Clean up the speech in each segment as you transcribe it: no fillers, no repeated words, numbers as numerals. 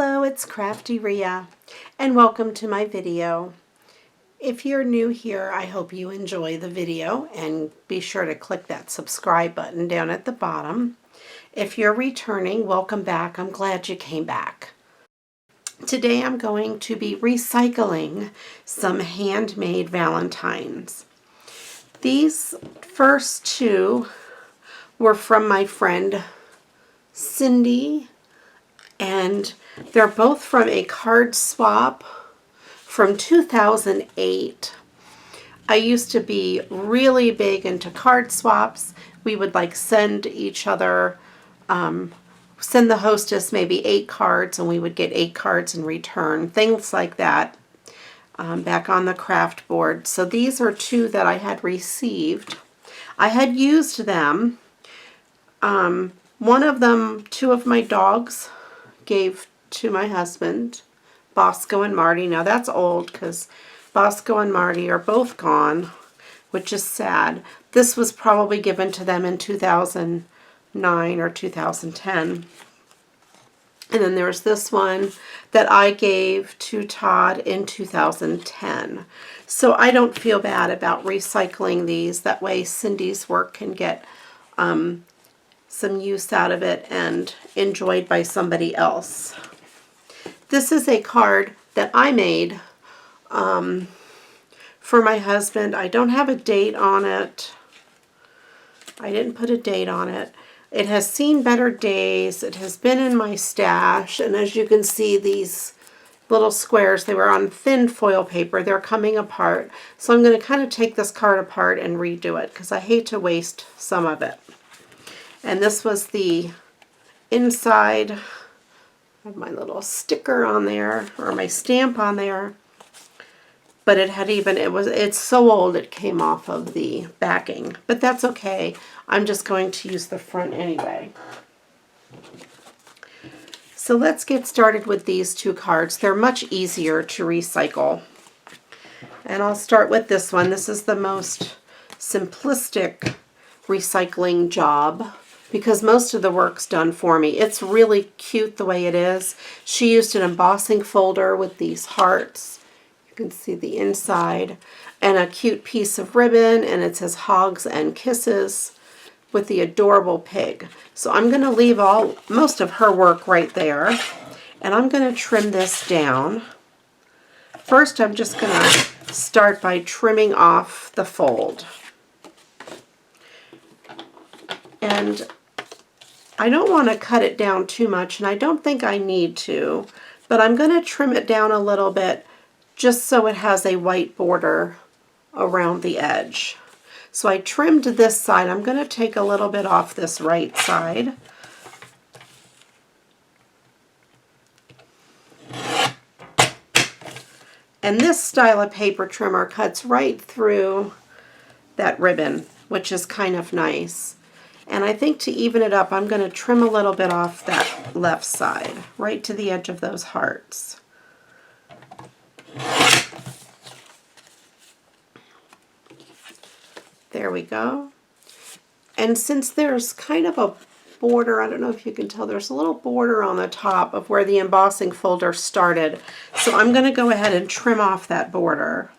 Hello, it's CraftyRia, and welcome to my video. If you're new here, I hope you enjoy the video, and be sure to click that subscribe button down at the bottom. If you're returning, welcome back. I'm glad you came back. Today I'm going to be recycling some handmade Valentines. These first two were from my friend Cindy, and they're both from a card swap from 2008. I used to be really big into card swaps. We would send each other, send the hostess maybe 8 cards, and we would get 8 cards in return, things like that, back on the craft board. So these are 2 that I had received. I had used them. One of them, 2 of my dogs gave to my husband, Bosco and Marty. Now that's old because Bosco and Marty are both gone, which is sad. This was probably given to them in 2009 or 2010. And then there's this one that I gave to Todd in 2010. So I don't feel bad about recycling these. That way Cindy's work can get some use out of it and enjoyed by somebody else. This is a card that I made for my husband. I don't have a date on it. I didn't put a date on it. It has seen better days. It has been in my stash, and as you can see, these little squares, they were on thin foil paper. They're coming apart. So I'm going to kind of take this card apart and redo it because I hate to waste some of it. And this was the inside. I have my little sticker on there, or my stamp on there. But it had it's so old it came off of the backing. But that's okay. I'm just going to use the front anyway. So let's get started with these 2 cards. They're much easier to recycle. And I'll start with this one. This is the most simplistic recycling job, because most of the work's done for me. It's really cute the way it is. She used an embossing folder with these hearts. You can see the inside. And a cute piece of ribbon, and it says Hogs and Kisses with the adorable pig. So I'm going to leave most of her work right there. And I'm going to trim this down. First, I'm just going to start by trimming off the fold. And I don't want to cut it down too much, and I don't think I need to, but I'm going to trim it down a little bit just so it has a white border around the edge. So I trimmed this side. I'm going to take a little bit off this right side. And this style of paper trimmer cuts right through that ribbon, which is kind of nice. And I think to even it up, I'm going to trim a little bit off that left side, right to the edge of those hearts. There we go. And since there's kind of a border, I don't know if you can tell, there's a little border on the top of where the embossing folder started. So I'm going to go ahead and trim off that border.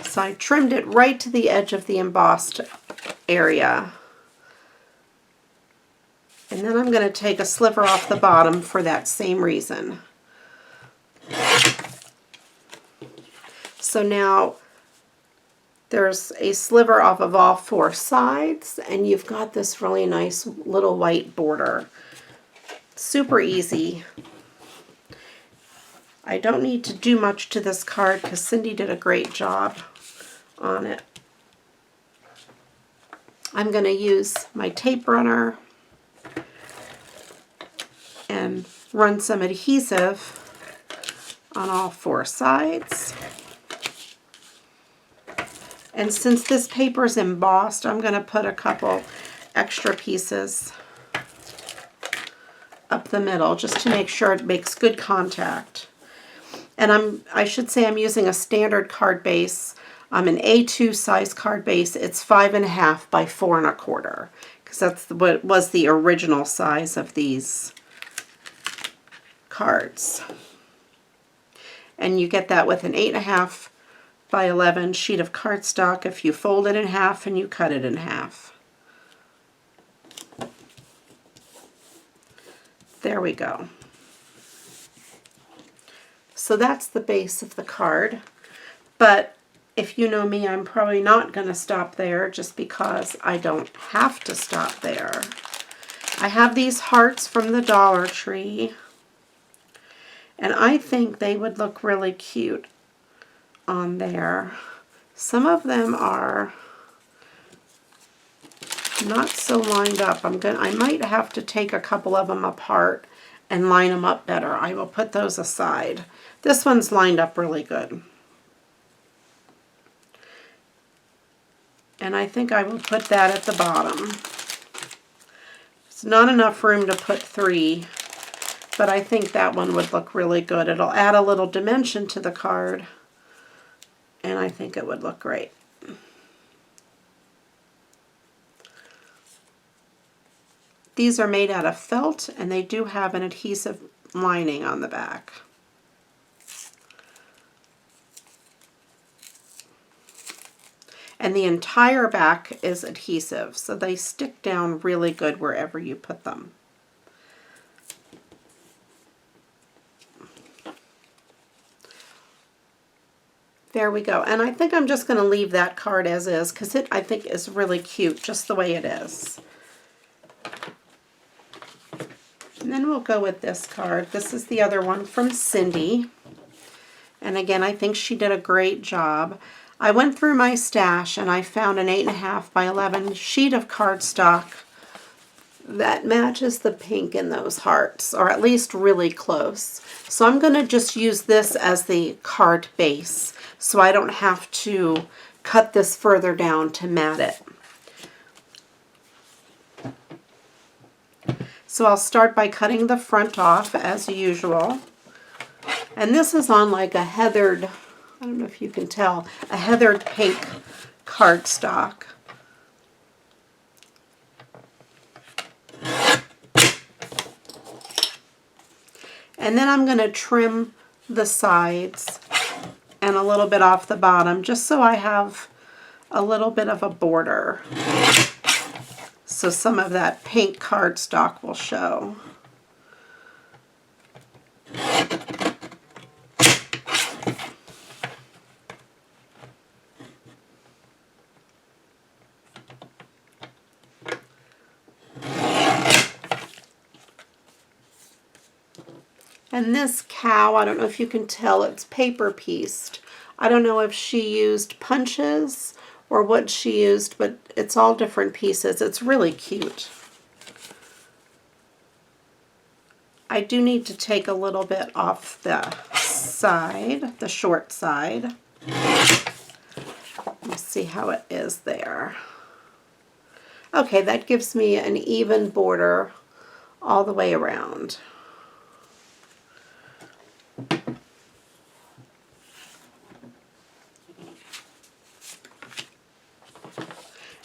So I trimmed it right to the edge of the embossed area. And then I'm going to take a sliver off the bottom for that same reason. So now there's a sliver off of all 4 sides, and you've got this really nice little white border. Super easy. I don't need to do much to this card because Cindy did a great job on it. I'm going to use my tape runner and run some adhesive on all 4 sides. And since this paper is embossed, I'm going to put a couple extra pieces up the middle just to make sure it makes good contact. And I should say I'm using a standard card base. An A2 size card base. It's 5.5 by 4 1/4, because that's what was the original size of these cards. And you get that with an 8.5 by 11 sheet of cardstock if you fold it in half and you cut it in half. There we go. So that's the base of the card. But if you know me, I'm probably not going to stop there just because I don't have to stop there. I have these hearts from the Dollar Tree, and I think they would look really cute on there. Some of them are not so lined up. I might have to take a couple of them apart and line them up better. I will put those aside. This one's lined up really good. And I think I will put that at the bottom. It's not enough room to put 3, but I think that one would look really good. It'll add a little dimension to the card, and I think it would look great. These are made out of felt, and they do have an adhesive lining on the back. And the entire back is adhesive, so they stick down really good wherever you put them. There we go. And I think I'm just going to leave that card as is because it, I think, is really cute just the way it is. And then we'll go with this card. This is the other one from Cindy. And again, I think she did a great job. I went through my stash and I found an 8.5 by 11 sheet of cardstock that matches the pink in those hearts, or at least really close. So I'm going to just use this as the card base so I don't have to cut this further down to mat it. So I'll start by cutting the front off as usual. And this is on like a heathered, I don't know if you can tell, a heathered pink cardstock. And then I'm going to trim the sides and a little bit off the bottom just so I have a little bit of a border. So some of that pink cardstock will show. And this cow, I don't know if you can tell, it's paper pieced. I don't know if she used punches or what she used, but it's all different pieces. It's really cute. I do need to take a little bit off the side, the short side. Let's see how it is there. Okay, that gives me an even border all the way around.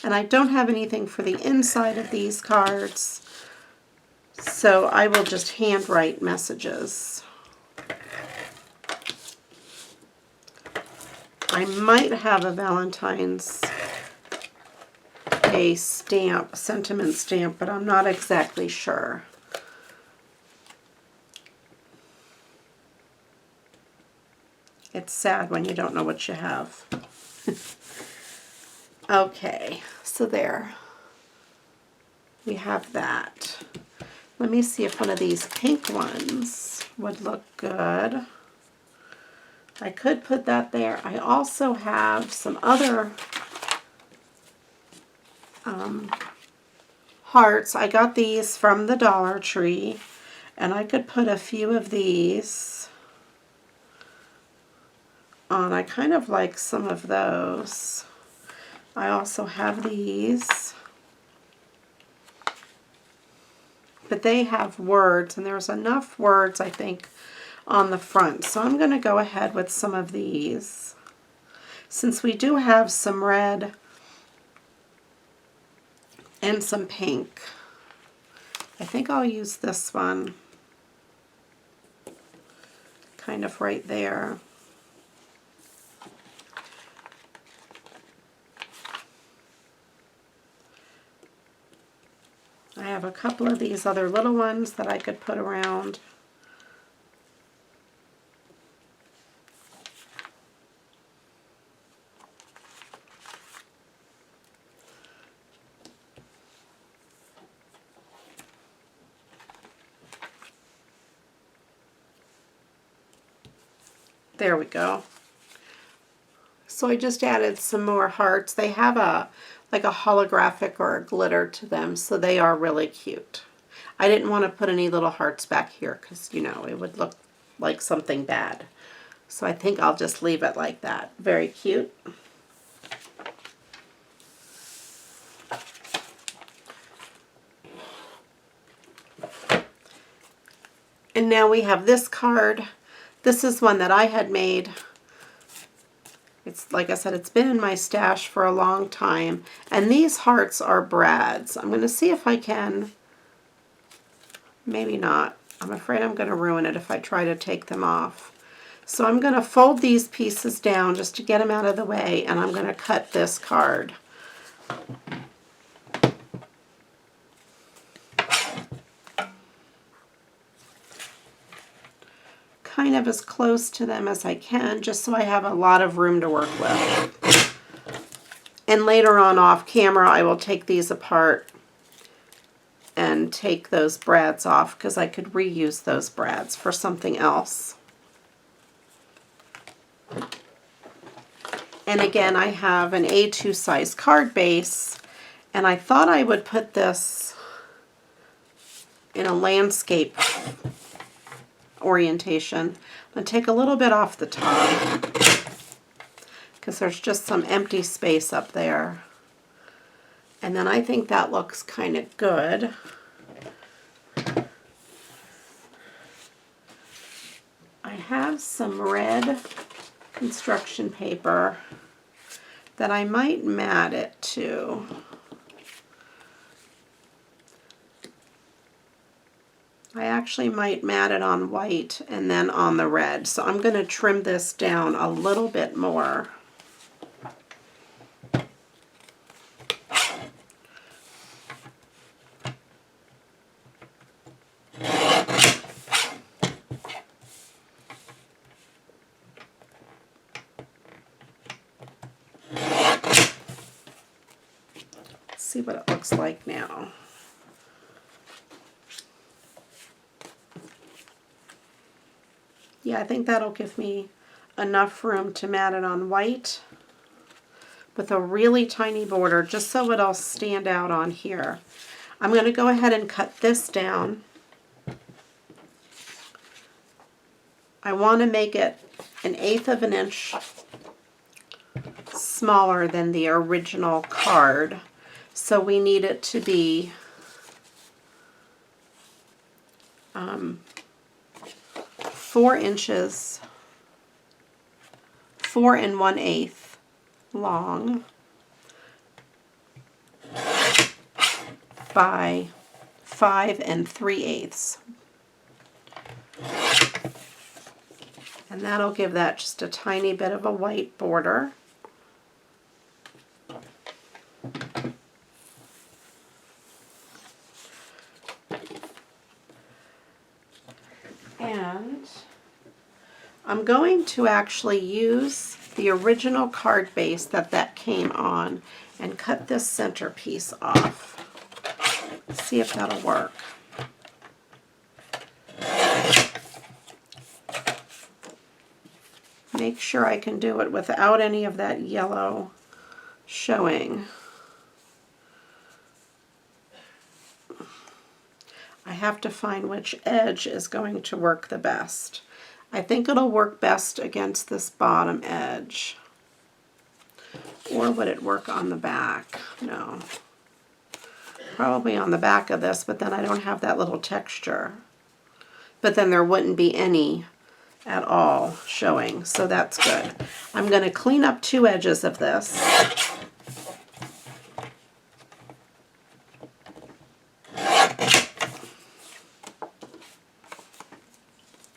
And I don't have anything for the inside of these cards, so I will just handwrite messages. I might have a Valentine's Day stamp, sentiment stamp, but I'm not exactly sure. It's sad when you don't know what you have. Okay, so there. We have that. Let me see if one of these pink ones would look good. I could put that there. I also have some other hearts. I got these from the Dollar Tree, and I could put a few of these on. I kind of like some of those. I also have these, but they have words, and there's enough words, I think, on the front. So I'm going to go ahead with some of these. Since we do have some red and some pink, I think I'll use this one. kind of right there. I have a couple of these other little ones that I could put around. There we go. So I just added some more hearts. They have a like a holographic or a glitter to them, so they are really cute. I didn't want to put any little hearts back here because, you know, it would look like something bad. So I think I'll just leave it like that. Very cute. And now we have this card. This is one that I had made. It's, like I said, it's been in my stash for a long time. And these hearts are brads. I'm going to see if I can, maybe not. I'm afraid I'm going to ruin it if I try to take them off. So I'm going to fold these pieces down just to get them out of the way, and I'm going to cut this card. Kind of as close to them as I can, just so I have a lot of room to work with. And later on off camera, I will take these apart and take those brads off because I could reuse those brads for something else. And again, I have an A2 size card base, and I thought I would put this in a landscape orientation. I'm going to take a little bit off the top because there's just some empty space up there. And then I think that looks kind of good. I have some red construction paper that I might mat it to. I actually might mat it on white and then on the red. So I'm going to trim this down a little bit more. Let's see what it looks like now. Yeah, I think that'll give me enough room to mat it on white with a really tiny border, just so it'll stand out on here. I'm going to go ahead and cut this down. I want to make it 1/8 of an inch smaller than the original card, so we need it to be 4 inches, 4 1/8 long by 5 3/8. And that'll give that just a tiny bit of a white border. And I'm going to actually use the original card base that came on and cut this center piece off. Let's see if that'll work. Make sure I can do it without any of that yellow showing. I have to find which edge is going to work the best. I think it'll work best against this bottom edge. Or would it work on the back? No. Probably on the back of this, but then I don't have that little texture. But then there wouldn't be any at all showing, so that's good. I'm going to clean up 2 edges of this.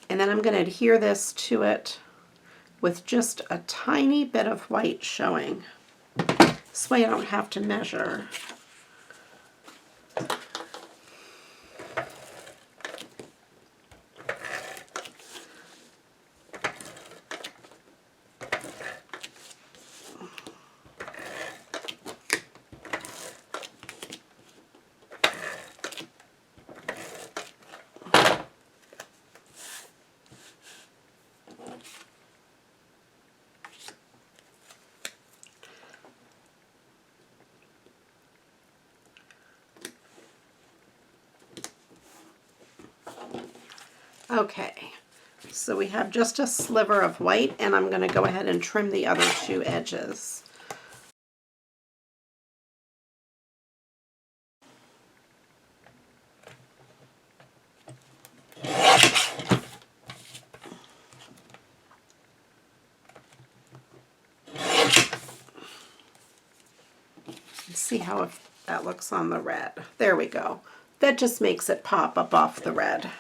And then I'm going to adhere this to it with just a tiny bit of white showing. This way I don't have to measure. Okay, so we have just a sliver of white, and I'm going to go ahead and trim the other two edges. Let's see how that looks on the red. There we go. That just makes it pop up off the red.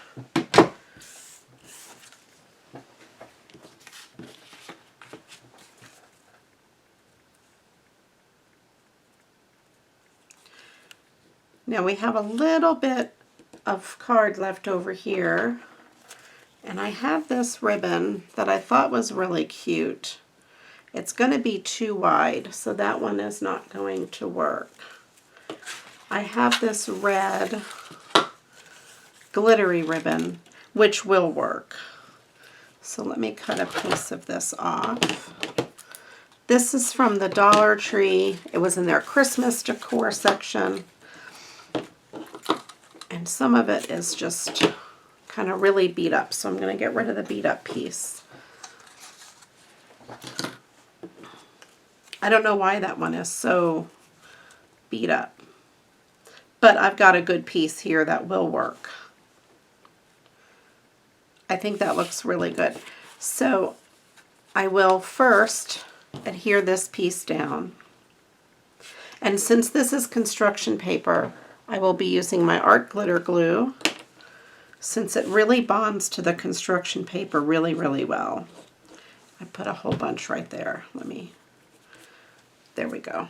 Now we have a little bit of card left over here, and I have this ribbon that I thought was really cute. It's going to be too wide, so that one is not going to work. I have this red glittery ribbon, which will work. So let me cut a piece of this off. This is from the Dollar Tree. It was in their Christmas decor section. And some of it is just kind of really beat up, so I'm going to get rid of the beat up piece. I don't know why that one is so beat up, but I've got a good piece here that will work. I think that looks really good. So I will first adhere this piece down. And since this is construction paper, I will be using my art glitter glue, since it really bonds to the construction paper really, really well. I put a whole bunch right there. There we go.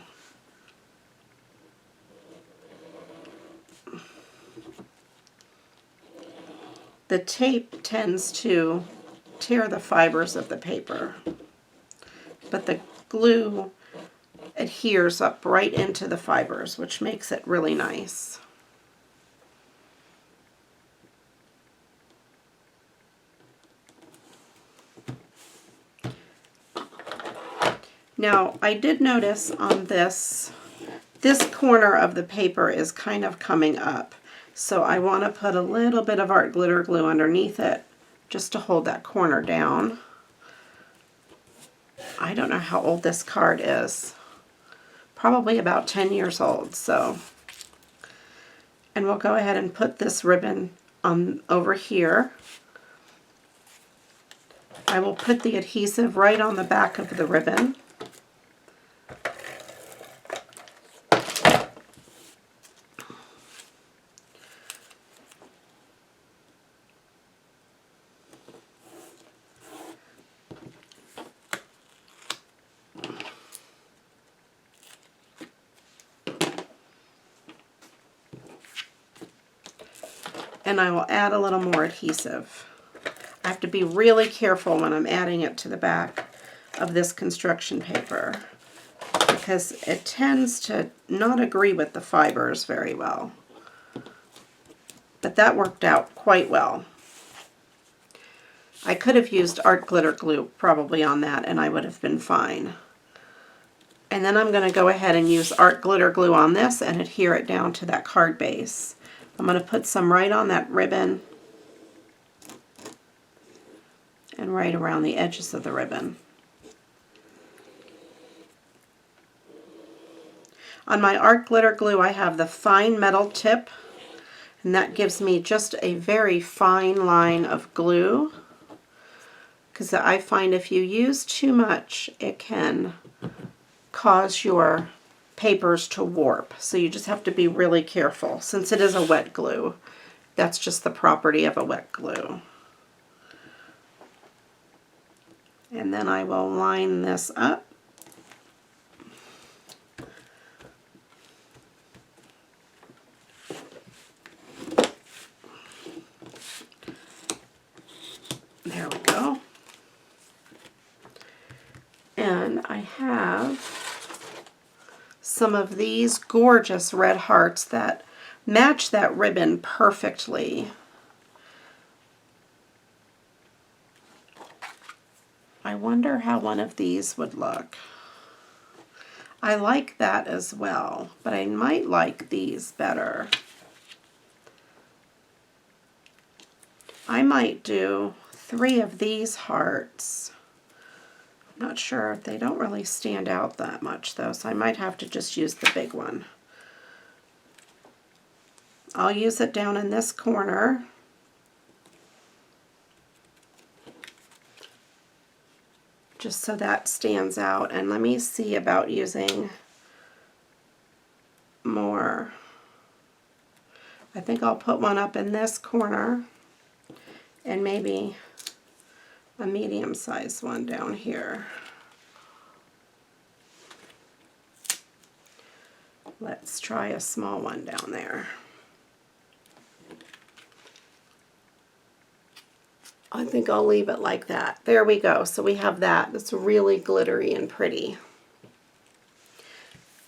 The tape tends to tear the fibers of the paper, but the glue adheres up right into the fibers, which makes it really nice. Now, I did notice on this corner of the paper is kind of coming up, so I want to put a little bit of art glitter glue underneath it just to hold that corner down. I don't know how old this card is. Probably about 10 years old, so. And we'll go ahead and put this ribbon on over here. I will put the adhesive right on the back of the ribbon. And I will add a little more adhesive. I have to be really careful when I'm adding it to the back of this construction paper, because it tends to not agree with the fibers very well. But that worked out quite well. I could have used art glitter glue probably on that, and I would have been fine. And then I'm going to go ahead and use art glitter glue on this and adhere it down to that card base. I'm going to put some right on that ribbon and right around the edges of the ribbon. On my art glitter glue, I have the fine metal tip, and that gives me just a very fine line of glue, because I find if you use too much, it can cause your papers to warp. So you just have to be really careful. Since it is a wet glue, that's just the property of a wet glue. And then I will line this up. There we go. And I have some of these gorgeous red hearts that match that ribbon perfectly. I wonder how one of these would look. I like that as well, but I might like these better. I might do 3 of these hearts. I'm not sure. They don't really stand out that much though, so I might have to just use the big one. I'll use it down in this corner. Just so that stands out. And let me see about using more. I think I'll put one up in this corner and maybe a medium-sized one down here. Let's try a small one down there. I think I'll leave it like that. There we go. So we have that. It's really glittery and pretty.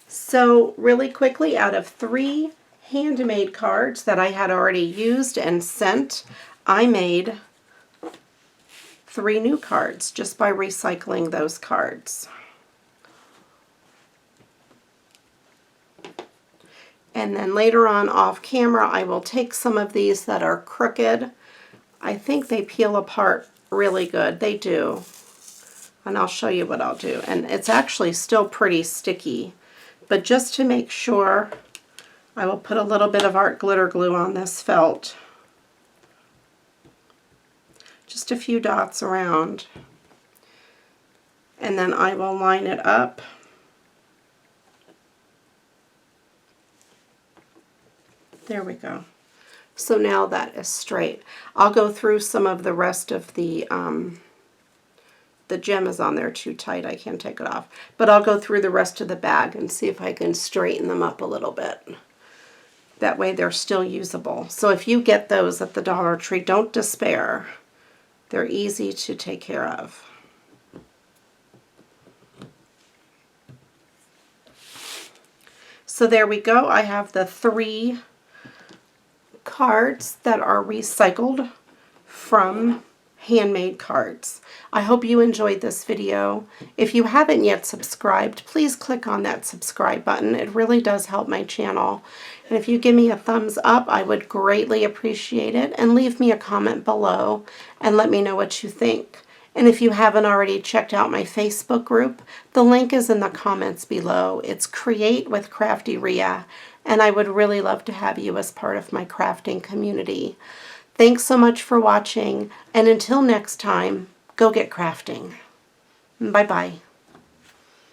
So really quickly, out of 3 handmade cards that I had already used and sent, I made 3 new cards just by recycling those cards. And then later on off camera, I will take some of these that are crooked. I think they peel apart really good. They do. And I'll show you what I'll do. And it's actually still pretty sticky. But just to make sure, I will put a little bit of art glitter glue on this felt. Just a few dots around. And then I will line it up. There we go. So now that is straight. I'll go through some of the rest of the gem is on there too tight. I can't take it off. But I'll go through the rest of the bag and see if I can straighten them up a little bit. That way they're still usable. So if you get those at the Dollar Tree, don't despair. They're easy to take care of. So there we go. I have the 3 cards that are recycled from handmade cards. I hope you enjoyed this video. If you haven't yet subscribed, please click on that subscribe button. It really does help my channel. And if you give me a thumbs up, I would greatly appreciate it. And leave me a comment below and let me know what you think. And if you haven't already checked out my Facebook group, the link is in the comments below. It's Create with CraftyRia, and I would really love to have you as part of my crafting community. Thanks so much for watching, and until next time, go get crafting. Bye-bye.